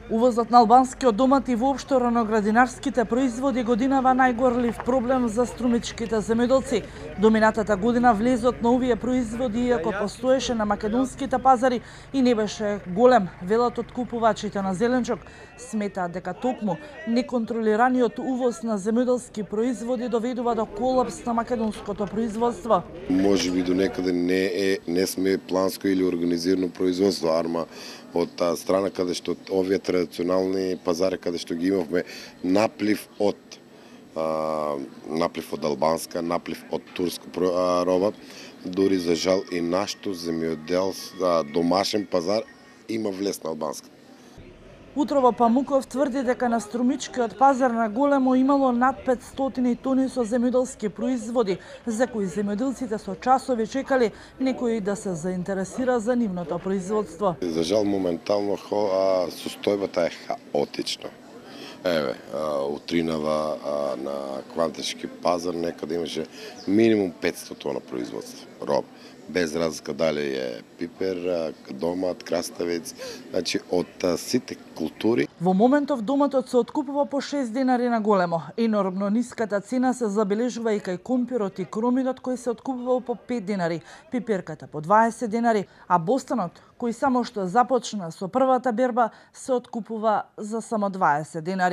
Увозот на албанскиот домат и воопшто раноградинарските производи годинава најгорлив проблем за струмичките земјоделци. До минатата година влезот на овие производи, иако постоеше на македонските пазари и не беше голем, велат откупувачите на зеленчук, сметаат дека токму неконтролираниот увоз на земјоделски производи доведува до колапс на македонското производство. Може би до некаде не сме планско или организирано производство, арма од таа страна каде што овие традиционални пазари каде што ги имавме наплив од албанска, наплив од турска роба, дури за жал и нашто домашен пазар има влез на албанска. Утрово Памуков тврди дека на струмичкиот пазар на големо имало над 500 тони со земјоделски производи, за кои земјоделците со часови чекали некој да се заинтересира за нивното производство. За жал моментално состојбата е хаотична. Еве, утринава на Квантички пазар некаде имаше минимум 500 тона производство роб. Без разлика дали е пипер, домат, краставец, значи од сите култури. Во моментов доматот се откупува по 6 денари на големо. Енормно ниската цена се забележува и кај компирот и кромидот кој се откупува по 5 денари, пиперката по 20 денари, а бостанот кој само што започна со првата берба се откупува за само 20 денари.